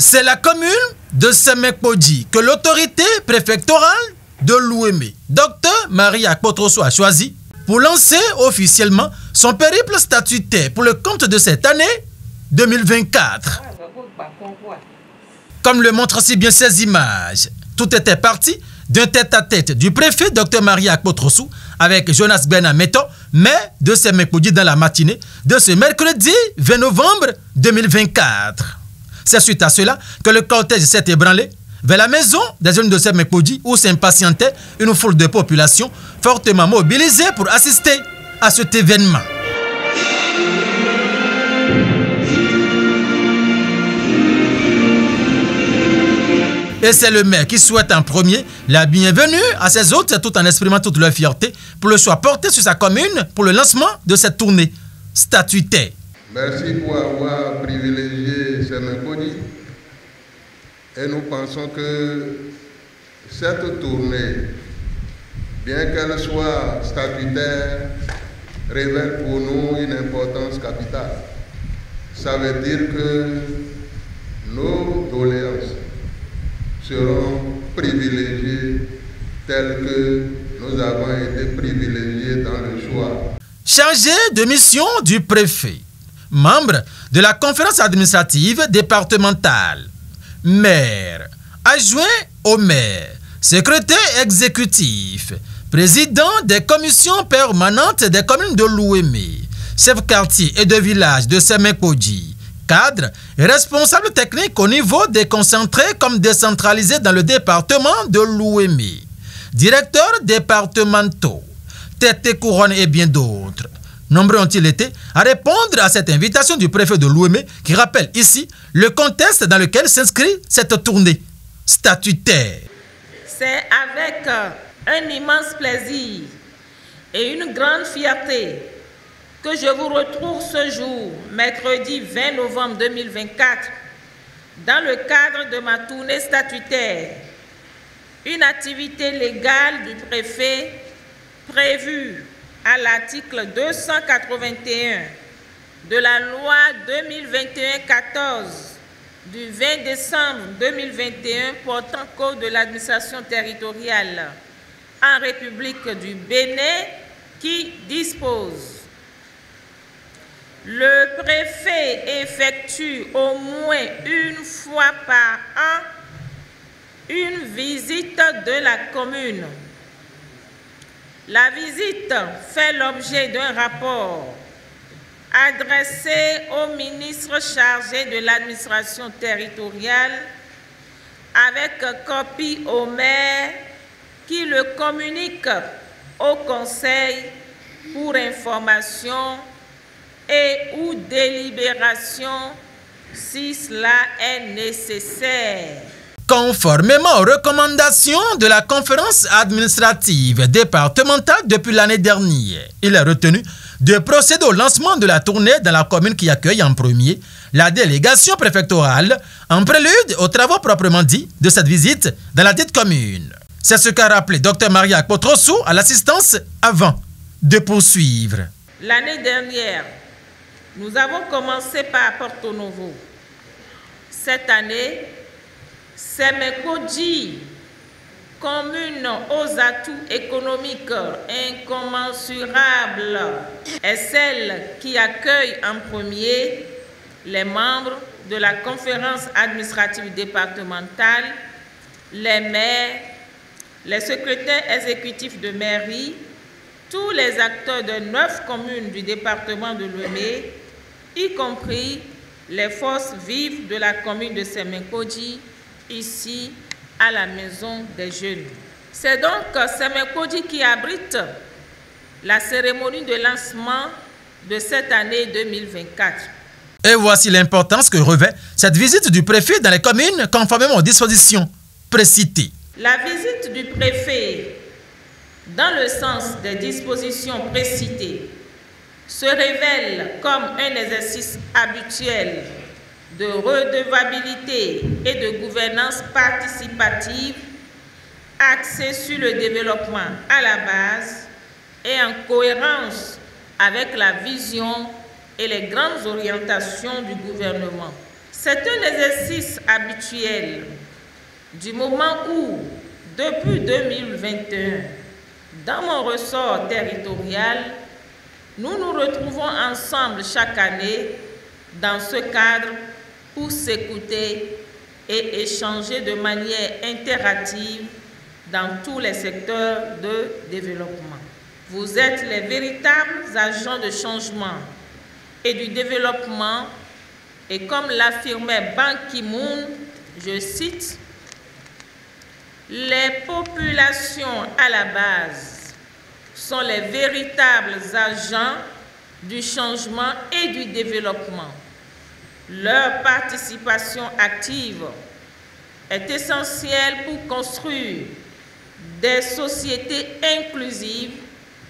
C'est la commune de Semekpodji que l'autorité préfectorale de Louémé, Dr Marie Akpotroso, a choisi pour lancer officiellement son périple statutaire pour le compte de cette année 2024. Comme le montrent si bien ces images, tout était parti d'un tête-à-tête du préfet Dr Marie Akpotroso avec Jonas Benameto, maire de Semekpodji, dans la matinée de ce mercredi 20 novembre 2024. C'est suite à cela que le cortège s'est ébranlé vers la maison des jeunes de Semekpodji où s'impatientait une foule de population fortement mobilisée pour assister à cet événement. Et c'est le maire qui souhaite en premier la bienvenue à ses hôtes tout en exprimant toute leur fierté pour le choix porté sur sa commune pour le lancement de cette tournée statutaire. Merci pour avoir privilégié Semekpodji et nous pensons que cette tournée, bien qu'elle soit statutaire, révèle pour nous une importance capitale. Ça veut dire que nos doléances seront privilégiées telles que nous avons été privilégiés dans le choix. Chargé de mission du préfet, membre de la conférence administrative départementale, maire, adjoint au maire, secrétaire exécutif, président des commissions permanentes des communes de Louémé, chef quartier et de village de Semekpodji, cadre et responsable technique au niveau déconcentré comme décentralisé dans le département de Louémé, directeurs départementaux, tête et couronne et bien d'autres. Nombreux ont-ils été à répondre à cette invitation du préfet de Louémé qui rappelle ici le contexte dans lequel s'inscrit cette tournée statutaire. C'est avec un immense plaisir et une grande fierté que je vous retrouve ce jour, mercredi 20 novembre 2024, dans le cadre de ma tournée statutaire, une activité légale du préfet prévue à l'article 281 de la loi 2021-14 du 20 décembre 2021 portant code de l'administration territoriale en République du Bénin qui dispose: le préfet effectue au moins une fois par an une visite de la commune. La visite fait l'objet d'un rapport adressé au ministre chargé de l'administration territoriale avec copie au maire qui le communique au conseil pour information et ou délibération si cela est nécessaire. Conformément aux recommandations de la conférence administrative départementale depuis l'année dernière, il est retenu de procéder au lancement de la tournée dans la commune qui accueille en premier la délégation préfectorale en prélude aux travaux proprement dits de cette visite dans la dite commune. C'est ce qu'a rappelé Dr Marie Akpotroso à l'assistance avant de poursuivre. L'année dernière, nous avons commencé par Porto Novo. Cette année, Semekpodji, commune aux atouts économiques incommensurables, est celle qui accueille en premier les membres de la conférence administrative départementale, les maires, les secrétaires exécutifs de mairie, tous les acteurs de 9 communes du département de Louémé, y compris les forces vives de la commune de Semekpodji, ici à la maison des jeunes. C'est donc Semekpodji qui abrite la cérémonie de lancement de cette année 2024. Et voici l'importance que revêt cette visite du préfet dans les communes conformément aux dispositions précitées. La visite du préfet dans le sens des dispositions précitées se révèle comme un exercice habituel de redevabilité et de gouvernance participative axée sur le développement à la base et en cohérence avec la vision et les grandes orientations du gouvernement. C'est un exercice habituel du moment où, depuis 2021, dans mon ressort territorial, nous nous retrouvons ensemble chaque année dans ce cadre pour s'écouter et échanger de manière interactive dans tous les secteurs de développement. Vous êtes les véritables agents de changement et du développement et comme l'affirmait Ban Ki-moon, je cite, « Les populations à la base sont les véritables agents du changement et du développement. Leur participation active est essentielle pour construire des sociétés inclusives,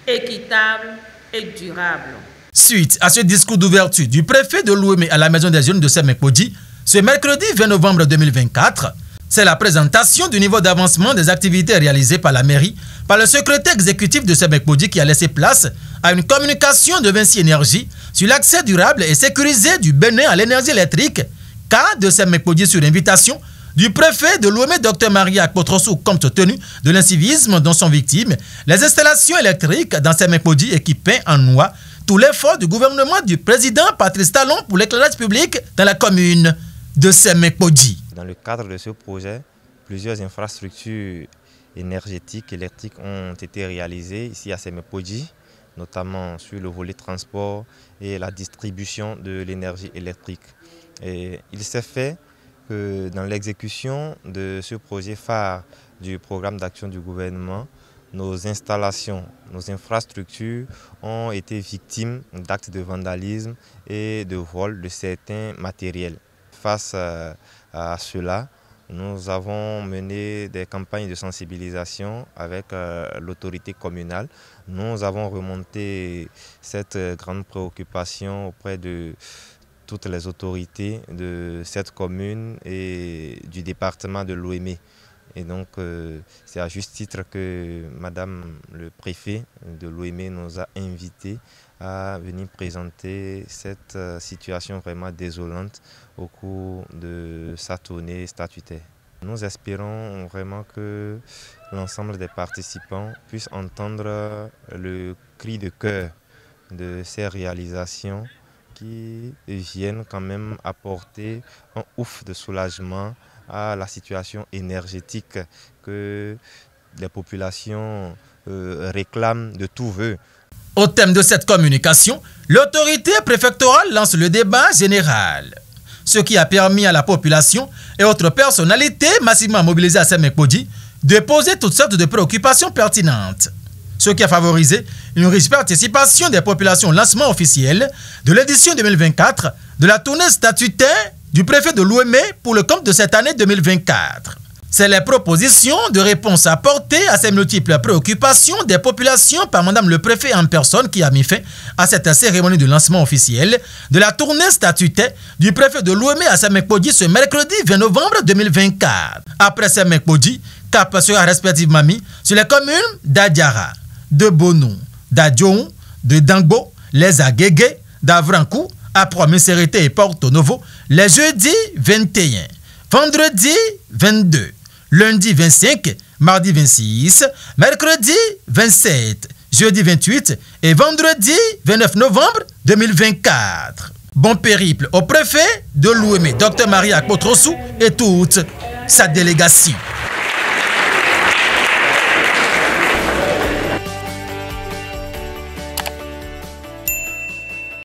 équitables et durables. » Suite à ce discours d'ouverture du préfet de Lomé à la Maison des Jeunes de Semekpodji, ce mercredi 20 novembre 2024, c'est la présentation du niveau d'avancement des activités réalisées par la mairie, par le secrétaire exécutif de Semekpodji qui a laissé place à une communication de Vinci Énergie sur l'accès durable et sécurisé du Bénin à l'énergie électrique, cas de Semekpodji sur invitation du préfet de Lomé, Dr Maria Akpotrosu, compte tenu de l'incivisme dont sont victimes les installations électriques dans Semekpodji et qui peint en noix tout l'effort du gouvernement du président Patrice Talon pour l'éclairage public dans la commune de Semekpodji. Dans le cadre de ce projet, plusieurs infrastructures énergétiques, électriques ont été réalisées ici à Semekpodji, notamment sur le volet transport et la distribution de l'énergie électrique. Et il s'est fait que dans l'exécution de ce projet phare du programme d'action du gouvernement, nos installations, nos infrastructures ont été victimes d'actes de vandalisme et de vol de certains matériels. Face à cela, nous avons mené des campagnes de sensibilisation avec l'autorité communale. Nous avons remonté cette grande préoccupation auprès de toutes les autorités de cette commune et du département de Lomé. Et donc, c'est à juste titre que Madame le préfet de Lomé nous a invités à venir présenter cette situation vraiment désolante au cours de sa tournée statutaire. Nous espérons vraiment que l'ensemble des participants puissent entendre le cri de cœur de ces réalisations qui viennent quand même apporter un ouf de soulagement à la situation énergétique que les populations réclament de tout vœu. Au thème de cette communication, l'autorité préfectorale lance le débat général, ce qui a permis à la population et autres personnalités massivement mobilisées à Semekpodji de poser toutes sortes de préoccupations pertinentes, ce qui a favorisé une riche participation des populations au lancement officiel de l'édition 2024 de la tournée statutaire du préfet de Lomé pour le compte de cette année 2024. C'est les propositions de réponse apportées à ces multiples préoccupations des populations par Madame le préfet en personne qui a mis fin à cette cérémonie de lancement officiel de la tournée statutaire du préfet de Lomé à Semekpodji ce mercredi 20 novembre 2024. Après Semekpodji, cap sera respectivement mis sur les communes d'Adiara, de Bonou, d'Adjoun, de Dangbo, les Agégué, d'Avrankou, à Promisérité et Porto Novo, les jeudis 21, vendredi 22, lundi 25, mardi 26, mercredi 27, jeudi 28 et vendredi 29 novembre 2024. Bon périple au préfet de Lomé, Dr Maria Akpotrosu et toute sa délégation.